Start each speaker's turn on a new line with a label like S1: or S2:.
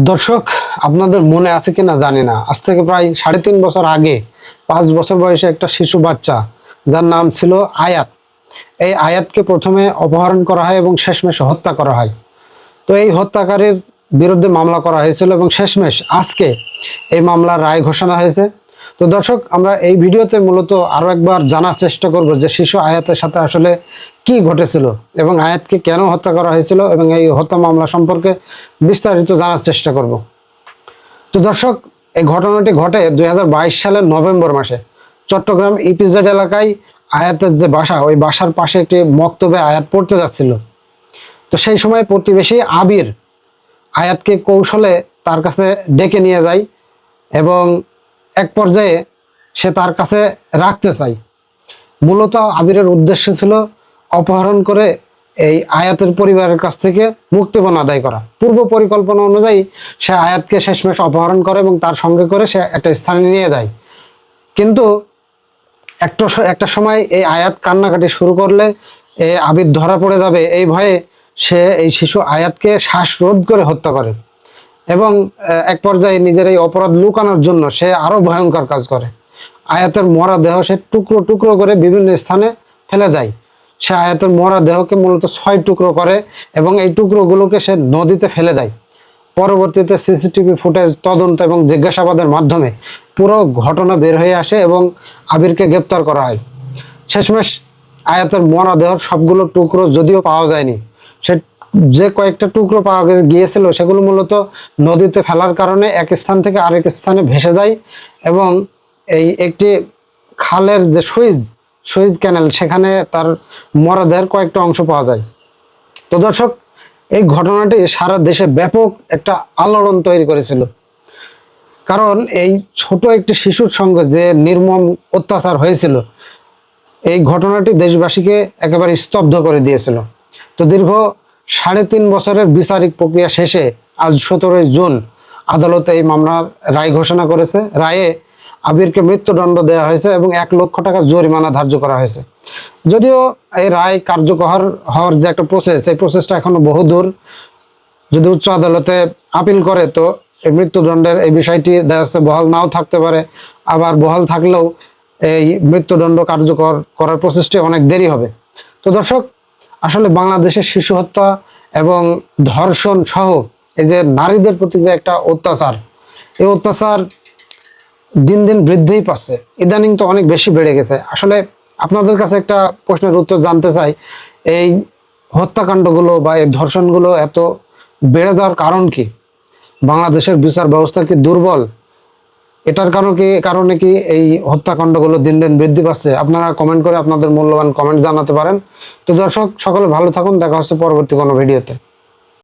S1: দর্শক, আপনাদের মনে আছে কিনা জানি না, আজ থেকে প্রায় ৩.৫ বছর আগে ৫ বছর বয়সে একটা শিশু বাচ্চা যার নাম ছিল আয়াত, এই আয়াতকে প্রথমে অপহরণ করা হয় এবং শেষমেশ হত্যা করা হয়। তো এই হত্যাকারীর বিরুদ্ধে মামলা করা হয়েছিল এবং শেষমেশ আজকে এই মামলার রায় ঘোষণা হয়েছে। তো দর্শক, আমরা এই ভিডিওতে মূলত আরো একবার জানার চেষ্টা করব যে শিশু আয়াতের সাথে আসলে কি ঘটেছিল এবং আয়াতকে কেন হত্যা করা হয়েছিল এবং এই হত্যা মামলা সম্পর্কে বিস্তারিত জানার চেষ্টা করব। তো দর্শক, এই ঘটনাটি ঘটে ২০২২ সালের নভেম্বর মাসে চট্টগ্রাম ইপিজেড এলাকায়। আয়াতের যে বাসা, ওই বাসার পাশে একটি মক্তবে আয়াত পড়তে যাচ্ছিল। তো সেই সময় প্রতিবেশী আবির আয়াতকে কৌশলে তার কাছে ডেকে নিয়ে যায় এবং এক পর্যায়ে সে তার কাছে রাখতে চায়। মূলত আবিরের উদ্দেশ্য ছিল অপহরণ করে এই আয়াতের পরিবারের কাছ থেকে মুক্তিপণ আদায় করা। পূর্ব পরিকল্পনা অনুযায়ী সে আয়াতকে শেষমেশ অপহরণ করে এবং তার সঙ্গে করে সে একটা স্থানে নিয়ে যায়। কিন্তু একটা সময় এই আয়াত কান্নাকাটি শুরু করলে আবির ধরা পড়ে যাবে, এই ভয়ে সে এই শিশু আয়াতকে শ্বাসরোধ করে হত্যা করে এবং এক পর্যায়ে নিজের এই অপরাধ লুকানোর জন্য সে আরো ভয়ঙ্কর কাজ করে। আয়াতের মরা দেহ সে টুকরো টুকরো করে বিভিন্ন স্থানে ফেলে দেয়। সে আয়াতের মরা দেহকে মূলত ৬ টুকরো করে এবং এই টুকরোগুলোকে সে নদীতে ফেলে দেয়। পরবর্তীতে সিসিটিভি ফুটেজ, তদন্ত এবং জিজ্ঞাসাবাদের মাধ্যমে পুরো ঘটনা বের হয়ে আসে এবং আবিরকে গ্রেপ্তার করা হয়। শেষমেশ আয়াতের মরা দেহর সবগুলো টুকরো যদিও পাওয়া যায়নি, সে যে কয়েকটা টুকরো পাওয়া গিয়েছিল সেগুলো মূলত নদীতে ফেলার কারণে এক স্থান থেকে আরেক স্থানে ভেসে যায় এবং এই একটি খালের যে সুইজ ক্যানেল, সেখানে তার মরদেহের কয়েকটা অংশ পাওয়া যায়। তো দর্শক, এই ঘটনাটি সারা দেশে ব্যাপক একটা আলোড়ন তৈরি করেছিল, কারণ এই ছোট একটি শিশুর সঙ্গে যে নির্মম অত্যাচার হয়েছিল, এই ঘটনাটি দেশবাসীকে একেবারে স্তব্ধ করে দিয়েছিল। তো দীর্ঘ ৩.৫ বছরের বিচারিক প্রক্রিয়া শেষে আজ ১৭ জুন আদালতে এই মামলার রায় ঘোষণা করেছে। রায়ে আবিরকে মৃত্যুদণ্ড দেওয়া হয়েছে এবং ১ লক্ষ টাকা জরিমানা ধার্য করা হয়েছে। যদিও এই রায় কার্যকর হওয়ার যে একটা প্রসেস, এই প্রসেসটা এখনো বহুদূর। যদি উচ্চ আদালতে আপিল করে তো এই মৃত্যুদণ্ডের এই বিষয়টি দেখা যাচ্ছে বহাল নাও থাকতে পারে, আবার বহাল থাকলেও এই মৃত্যুদণ্ড কার্যকর করার প্রসেসটি অনেক দেরি হবে। তো দর্শক, আসলে বাংলাদেশের শিশু হত্যা এবং ধর্ষণ সহ এই যে নারীদের প্রতি যে একটা অত্যাচার, এই অত্যাচার দিন দিন বৃদ্ধিই পাচ্ছে। ইদানিং তো অনেক বেশি বেড়ে গেছে। আসলে আপনাদের কাছে একটা প্রশ্নের উত্তর জানতে চাই, এই হত্যাকাণ্ডগুলো বা এই ধর্ষণগুলো এত বেড়ে যাওয়ার কারণ কি? বাংলাদেশের বিচার ব্যবস্থা কি দুর্বল? এটার কারণে কি এই হত্যাকাণ্ডগুলো দিন দিন বৃদ্ধি পাচ্ছে? আপনারা কমেন্ট করে আপনাদের মূল্যবান কমেন্ট জানাতে পারেন। তো দর্শক, সকলে ভালো থাকুন, দেখা হচ্ছে পরবর্তী কোনো ভিডিওতে।